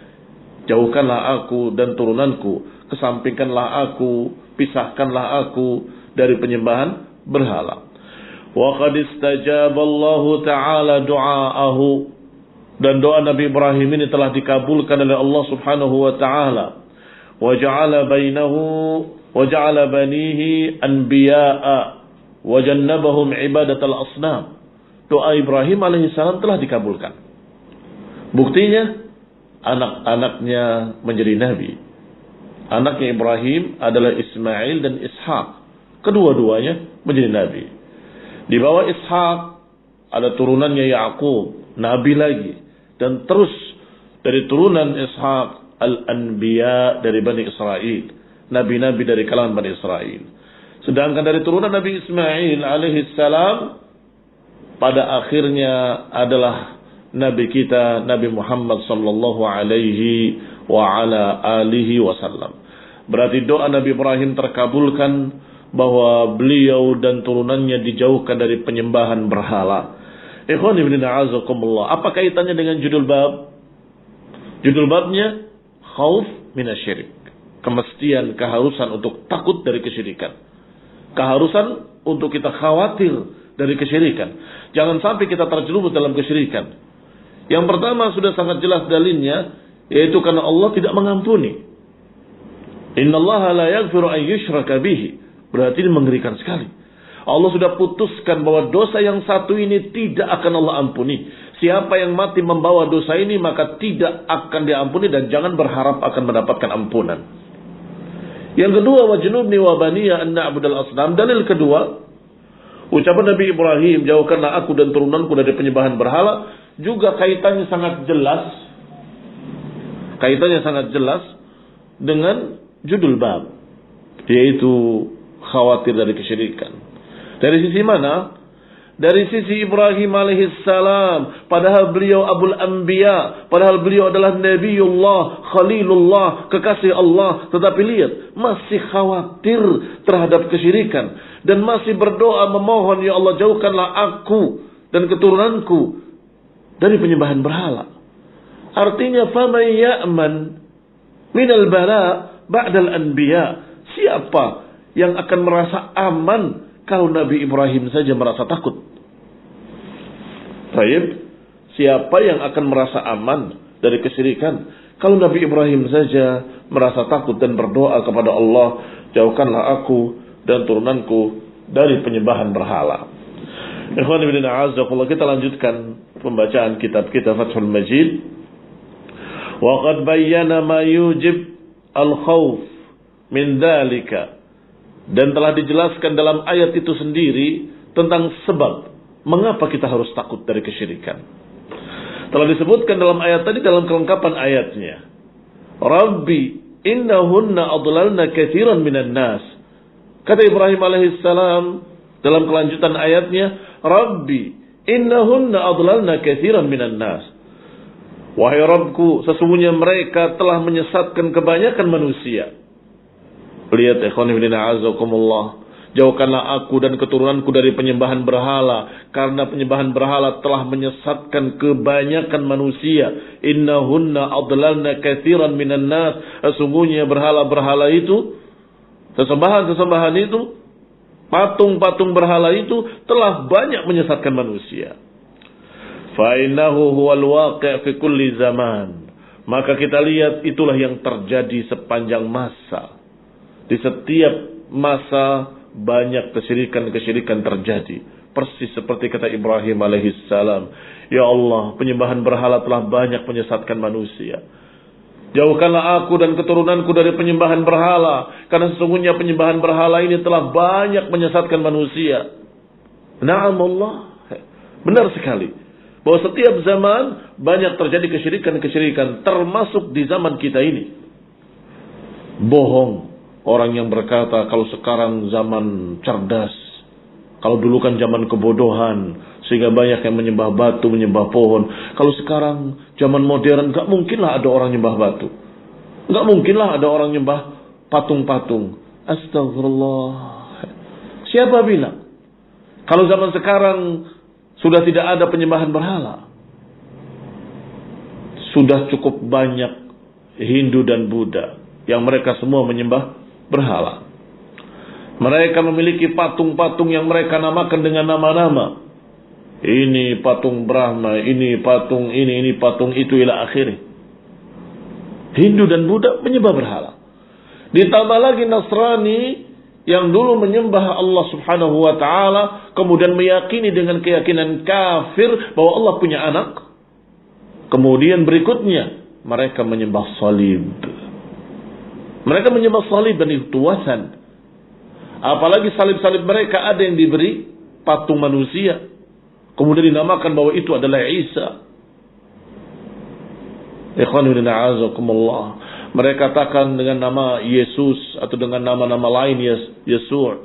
Jauhkanlah aku dan turunanku, kesampingkanlah aku, pisahkanlah aku dari penyembahan berhala. Wa qad istajaba Allah taala du'aahu, dan doa Nabi Ibrahim ini telah dikabulkan oleh Allah Subhanahu wa taala. Wa ja'ala banihi anbiya'a wa jannabahum ibadatal asnam. Doa Ibrahim alaihissalam telah dikabulkan. Buktinya anak-anaknya menjadi nabi. Anaknya Ibrahim adalah Ismail dan Ishak. Kedua-duanya menjadi nabi. Di bawah Ishak ada turunannya Ya'qub, nabi lagi. Dan terus dari turunan Ishak al-anbiya dari Bani Israel, nabi-nabi dari kalangan Bani Israel. Sedangkan dari turunan Nabi Ismail alaihissalam pada akhirnya adalah nabi kita Nabi Muhammad sallallahu alaihi wa ala alihi wasallam. Berarti doa Nabi Ibrahim terkabulkan bahwa beliau dan turunannya dijauhkan dari penyembahan berhala. Ikhwan ibn a'azakumullah. Apa kaitannya dengan judul bab? Judul babnya khauf minasyirik. Kemestian, keharusan untuk takut dari kesyirikan. Keharusan untuk kita khawatir dari kesyirikan. Jangan sampai kita terjerumus dalam kesyirikan. Yang pertama sudah sangat jelas dalilnya, yaitu karena Allah tidak mengampuni. Innallaha la yaghfiru an yushraka bihi. Berarti ini mengerikan sekali. Allah sudah putuskan bahwa dosa yang satu ini tidak akan Allah ampuni. Siapa yang mati membawa dosa ini maka tidak akan diampuni dan jangan berharap akan mendapatkan ampunan. Yang kedua, wajnubni wa baniya an na'budal asnam. Dalil kedua, ucapan Nabi Ibrahim, jauhkanlah aku dan turunanku dari penyembahan berhala, juga kaitannya sangat jelas. Kaitannya sangat jelas dengan judul bab, yaitu khawatir dari kesyirikan. Dari sisi mana? Dari sisi Ibrahim alaihissalam. Padahal beliau Abul Anbiya. Padahal beliau adalah Nabiullah, Khalilullah, kekasih Allah. Tetapi lihat, masih khawatir terhadap kesyirikan. Dan masih berdoa memohon, ya Allah jauhkanlah aku dan keturunanku dari penyembahan berhala. Artinya, faman ya'man minal bala ba'dal anbiya. Siapa yang akan merasa aman kalau Nabi Ibrahim saja merasa takut? Baik, siapa yang akan merasa aman dari kesyirikan kalau Nabi Ibrahim saja merasa takut dan berdoa kepada Allah, jauhkanlah aku dan turunanku dari penyembahan berhala. Ikhwan fillah, a'azzakumullah, kita lanjutkan pembacaan kitab kita Fathul Majid. Wa qad bayyana ma yujib al-khawf min dzalika. Dan telah dijelaskan dalam ayat itu sendiri tentang sebab mengapa kita harus takut dari kesyirikan. Telah disebutkan dalam ayat tadi dalam kelengkapan ayatnya. Rabbi innahunna adlalna katsiran minan nas. Kata Ibrahim alaihissalam dalam kelanjutan ayatnya, Rabbi innahunna adlalna katsiran minan nas. Wahai Rabbku, sesungguhnya mereka telah menyesatkan kebanyakan manusia. Lihat ikhwan fillah azakumullah. Jauhkanlah aku dan keturunanku dari penyembahan berhala, karena penyembahan berhala telah menyesatkan kebanyakan manusia. Innahunna adlalna katsiran minan nas. Sesungguhnya berhala-berhala itu, sesembahan-sesembahan itu, patung-patung berhala itu telah banyak menyesatkan manusia. Fa innahu huwal waqi' fi kulli zaman. Maka kita lihat itulah yang terjadi sepanjang masa. Di setiap masa banyak kesyirikan-kesyirikan terjadi. Persis seperti kata Ibrahim alaihissalam. Ya Allah, penyembahan berhala telah banyak menyesatkan manusia. Jauhkanlah aku dan keturunanku dari penyembahan berhala, karena sesungguhnya penyembahan berhala ini telah banyak menyesatkan manusia. Na'am Allah. Benar sekali. Bahwa setiap zaman banyak terjadi kesyirikan-kesyirikan, termasuk di zaman kita ini. Bohong. Orang yang berkata kalau sekarang zaman cerdas, kalau dulu kan zaman kebodohan, sehingga banyak yang menyembah batu, menyembah pohon. Kalau sekarang zaman modern, gak mungkinlah ada orang nyembah batu, gak mungkinlah ada orang nyembah patung-patung. Astagfirullah. Siapa bilang kalau zaman sekarang sudah tidak ada penyembahan berhala? Sudah cukup banyak Hindu dan Buddha yang mereka semua menyembah berhala. Mereka memiliki patung-patung yang mereka namakan dengan nama-nama. Ini patung Brahma, ini patung ini patung itu ila akhirih. Hindu dan Buddha menyembah berhala. Ditambah lagi Nasrani yang dulu menyembah Allah Subhanahu wa taala, kemudian meyakini dengan keyakinan kafir bahwa Allah punya anak. Kemudian berikutnya mereka menyembah salib. Mereka menyembah salib dan itu wasan. Apalagi salib-salib mereka ada yang diberi patung manusia, kemudian dinamakan bahwa itu adalah Isa. Ikhwanul a'azakumullah. Mereka katakan dengan nama Yesus atau dengan nama-nama lain Yesus.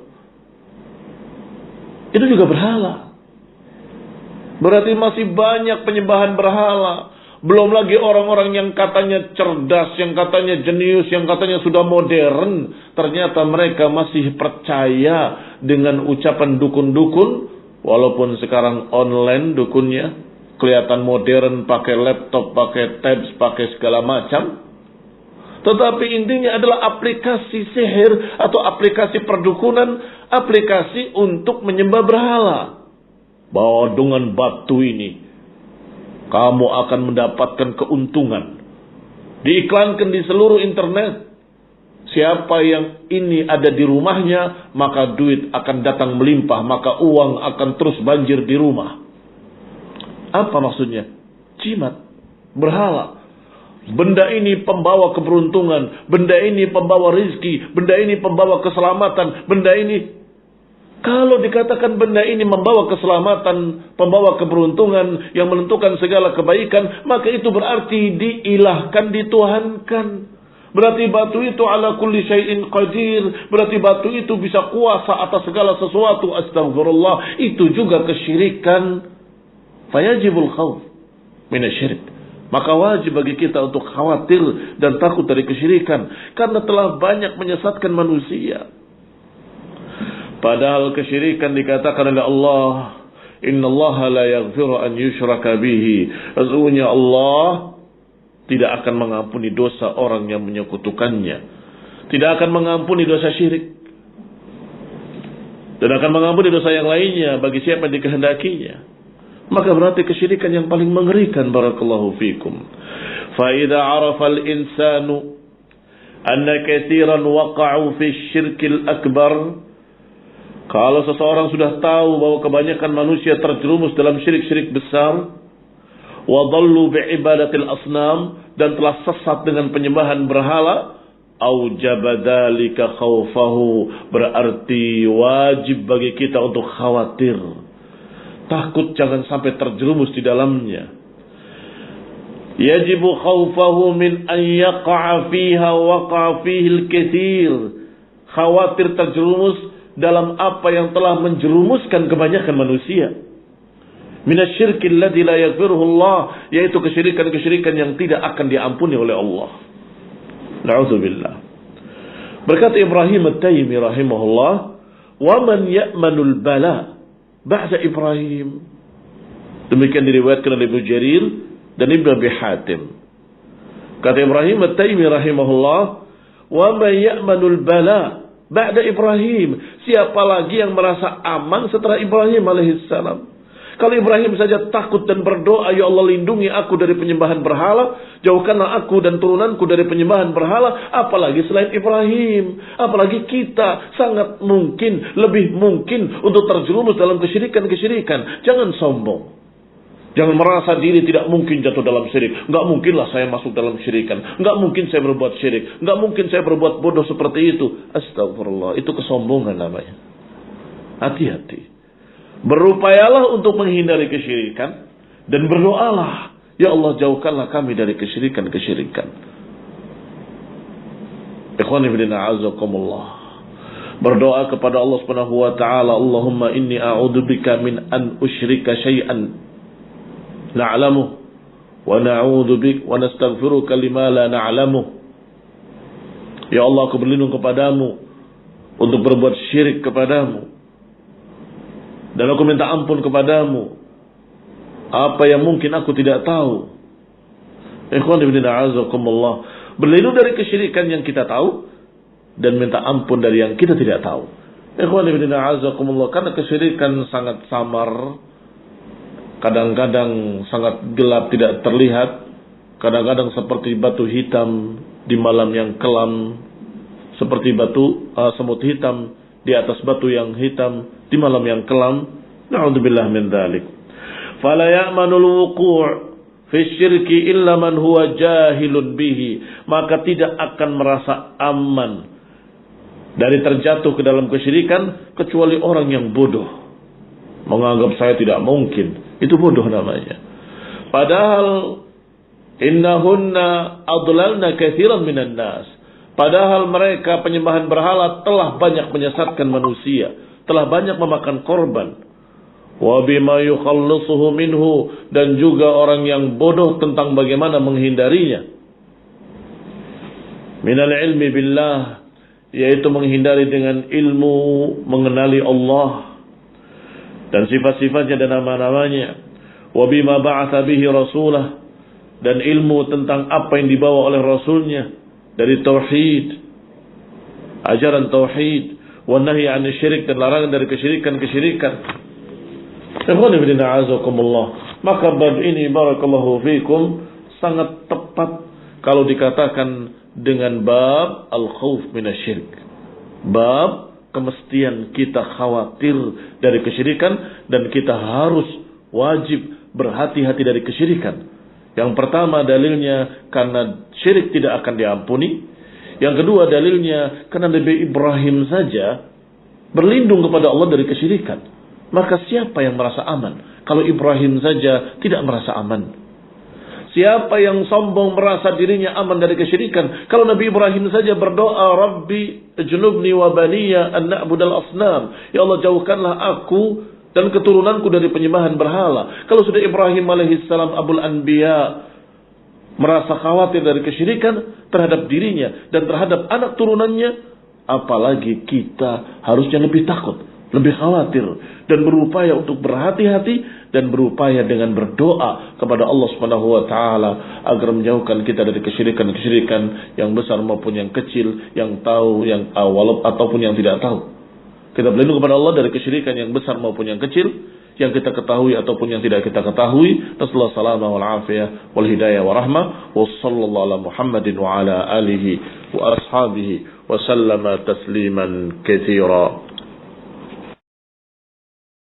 Itu juga berhala. Berarti masih banyak penyembahan berhala. Belum lagi orang-orang yang katanya cerdas, yang katanya jenius, yang katanya sudah modern. Ternyata mereka masih percaya dengan ucapan dukun-dukun. Walaupun sekarang online dukunnya. Kelihatan modern, pakai laptop, pakai tabs, pakai segala macam. Tetapi intinya adalah aplikasi sihir atau aplikasi perdukunan. Aplikasi untuk menyembah berhala. Bahwa dengan batu ini kamu akan mendapatkan keuntungan. Diiklankan di seluruh internet. Siapa yang ini ada di rumahnya, maka duit akan datang melimpah, maka uang akan terus banjir di rumah. Apa maksudnya? Jimat, berhala. Benda ini pembawa keberuntungan, benda ini pembawa rizki, benda ini pembawa keselamatan, benda ini. Kalau dikatakan benda ini membawa keselamatan, membawa keberuntungan, yang menentukan segala kebaikan, maka itu berarti diilahkan, dituhankan. Berarti batu itu ala kulli syai'in qadir. Berarti batu itu bisa kuasa atas segala sesuatu. Astagfirullah. Itu juga kesyirikan. Fayajibul khawf minasyirik. Maka wajib bagi kita untuk khawatir dan takut dari kesyirikan. Karena telah banyak menyesatkan manusia. Padahal kesyirikan dikatakan oleh Allah, innallaha la yaghfiru an yushraka bihi. Sesungguhnya Allah tidak akan mengampuni dosa orang yang menyekutukannya. Tidak akan mengampuni dosa syirik. Dan akan mengampuni dosa yang lainnya bagi siapa yang dikehendakinya. Maka berarti kesyirikan yang paling mengerikan. Barakallahu fikum. Fa idza 'arafa al-insanu anna katsiran waqa'u fi syirkil akbar. Kalau seseorang sudah tahu bahwa kebanyakan manusia terjerumus dalam syirik-syirik besar, wa dhallu bi'ibadatil asnam, dan telah sesat dengan penyembahan berhala, aujaba dzalika khaufahu, berarti wajib bagi kita untuk khawatir, takut jangan sampai terjerumus di dalamnya. Yajibu khaufahu min an yaqa'a fiha waqa'a fihi al-katsir, khawatir terjerumus dalam apa yang telah menjerumuskan kebanyakan manusia. Minasyirki alladzi la yaghfiruhu Allah, yaitu kesyirikan-kesyirikan yang tidak akan diampuni oleh Allah. Na'udzubillah. Berkata Ibrahim At-Taimi rahimahullah, "Wa man ya'manul bala ba'da Ibrahim." Demikian diriwayatkan oleh Ibnu Jarir dan Ibnu Abi Hatim. Kata Ibrahim At-Taimi rahimahullah, "Wa man ya'manul bala ba'da Ibrahim." Siapa lagi yang merasa aman setelah Ibrahim alaihissalam? Kalau Ibrahim saja takut dan berdoa, "Ya Allah, lindungi aku dari penyembahan berhala, jauhkanlah aku dan turunanku dari penyembahan berhala," apalagi selain Ibrahim, apalagi kita, sangat mungkin, lebih mungkin untuk terjerumus dalam kesyirikan-kesyirikan. Jangan sombong. Jangan merasa diri tidak mungkin jatuh dalam syirik. Enggak mungkinlah saya masuk dalam syirikan. Enggak mungkin saya berbuat syirik. Enggak mungkin saya berbuat bodoh seperti itu. Astagfirullah, itu kesombongan namanya. Hati-hati. Berupayalah untuk menghindari kesyirikan dan berdoalah, "Ya Allah, jauhkanlah kami dari kesyirikan-kesyirikan." Ikhwani fillah azakumullah. Berdoa kepada Allah Subhanahu wa taala, "Allahumma inni a'udzubika min an usyrika syai'an na'lamu wa na'udzubika wa nastaghfiruka lima la na'lamu." Ya Allah, aku berlindung kepadamu untuk berbuat syirik kepadamu, dan aku minta ampun kepadamu apa yang mungkin aku tidak tahu. Ikhwan ibn a'azakumullah. Berlindung dari kesyirikan yang kita tahu dan minta ampun dari yang kita tidak tahu. Ikhwan ibn a'azakumullah, karena kesyirikan sangat samar, kadang-kadang sangat gelap, tidak terlihat, kadang-kadang seperti batu hitam di malam yang kelam, seperti batu semut hitam di atas batu yang hitam di malam yang kelam. Na'udzubillah min dzalik. Fala ya'manul wuqu' fi syirki illa man huwa jahilun bihi, maka tidak akan merasa aman dari terjatuh ke dalam kesyirikan kecuali orang yang bodoh, menganggap saya tidak mungkin. Itu bodoh namanya. Padahal innahunna adlalna katsiran minan nas, padahal mereka penyembahan berhala telah banyak menyesatkan manusia, telah banyak memakan korban. Wa bima yukhallisuhu minhu, dan juga orang yang bodoh tentang bagaimana menghindarinya. Minal ilmi billah, yaitu menghindari dengan ilmu mengenali Allah dan sifat-sifatnya dan nama-namanya. Wa bima ba'atha bihi rasulah, dan ilmu tentang apa yang dibawa oleh rasulnya dari tauhid, ajaran tauhid, wa nahyi 'anil syirik, dan larangan dari kesyirikan-kesyirikan. Maka bab ini barakallahu fikum sangat tepat kalau dikatakan dengan bab al-khauf minasyirik, bab kemestian kita khawatir dari kesyirikan dan kita harus wajib berhati-hati dari kesyirikan. Yang pertama dalilnya karena syirik tidak akan diampuni. Yang kedua dalilnya karena Nabi Ibrahim saja berlindung kepada Allah dari kesyirikan. Maka siapa yang merasa aman kalau Ibrahim saja tidak merasa aman? Siapa yang sombong merasa dirinya aman dari kesyirikan kalau Nabi Ibrahim saja berdoa, "Rabbi ijnubni wa baniya an na'budal asnam." Ya Allah, jauhkanlah aku dan keturunanku dari penyembahan berhala. Kalau sudah Ibrahim alaihissalam abul anbiya merasa khawatir dari kesyirikan terhadap dirinya dan terhadap anak turunannya, apalagi kita harusnya lebih takut, lebih khawatir, dan berupaya untuk berhati-hati dan berupaya dengan berdoa kepada Allah Subhanahu wa taala agar menjauhkan kita dari kesyirikan-kesyirikan yang besar maupun yang kecil, yang tahu, yang awal ataupun yang tidak tahu. Kita berlindung kepada Allah dari kesyirikan yang besar maupun yang kecil, yang kita ketahui ataupun yang tidak kita ketahui. Nasallahu salamah wal afiyah wal hidayah wa rahmah. Wa sallallahu ala Muhammadin wa ala alihi wa ashabihi wa sallama tasliman katsira.